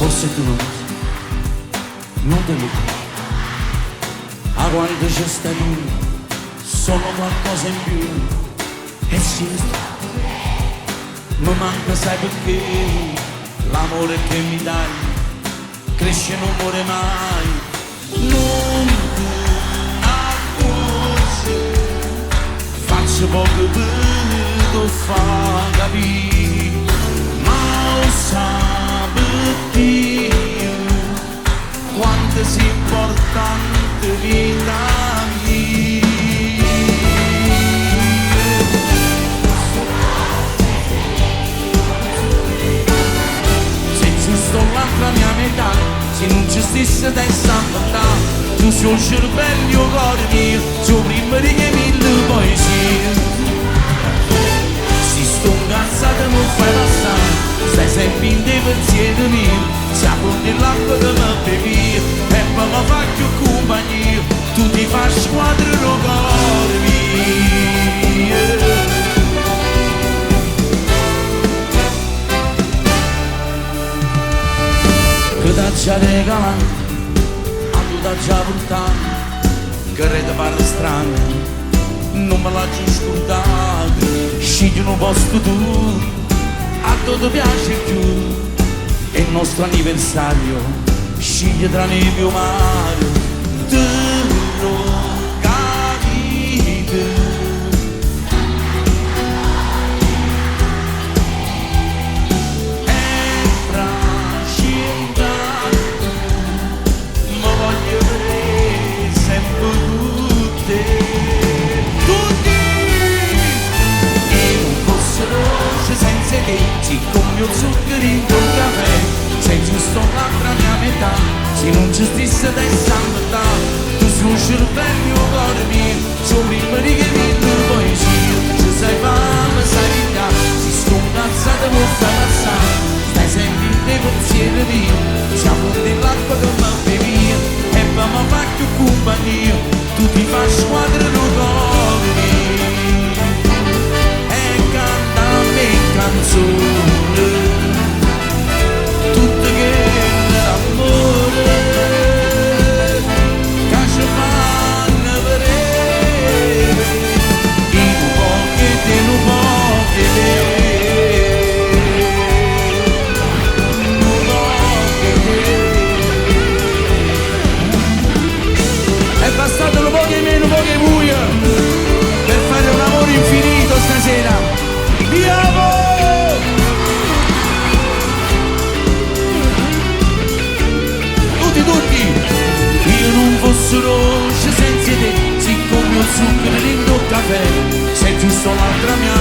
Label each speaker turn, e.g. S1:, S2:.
S1: Forse tu non te lo dici. A quando c'è stato sono qualcosa in più. E sì, mi manca, sai perché? L'amore che mi dai cresce e non muore mai. Non ti accorgi, faccio poco per far capire, ma lo sapete quanto sia importante vita mia. Se giusto l'altra mia metà, se non ci stesse testa a metà, tu sei il cervello, il cuore mio, sei prima di che mille poesie. Si sto incazzata mi fai passare, stai sempre in dei pensieri miei, siamo nell'acqua che mi bevi e poi mi fa più compagnia, tu ti fai squadra il cuore mio. Che t'ha già regalato, a tu t'ha già portato, che rete parla strana, non me l'ha già scordato, scegli un posto tu, a tu ti piace più, è il nostro anniversario, scegli tra neve e mare, te lo capite. Siccome io zucchero in quel caffè, sei giusto l'altra mia metà, se non ci stesse testa a metà, tu sei un cervello, cuore mio, sono prima di che mille poesie, ci sai fame, sai vita, si sto incazzata mi fai passare, stai sempre in dei pensieri miei, siamo nell'acqua che mi bevi, e poi mi fa più compagnia, tu ti fai squadra lo cuore mio, e canta a me canzone, tutte che nell'amore, che ci fanno vedere, in un po' che te, in un po' che te, in un po' che te. È bastato un po' che meno, un po' che buio, per fare un amore infinito stasera. Andiamo! Tutti, io non fosse rosso senza te, siccome io zucchero in tuo caffè, sei giusto l'altra mia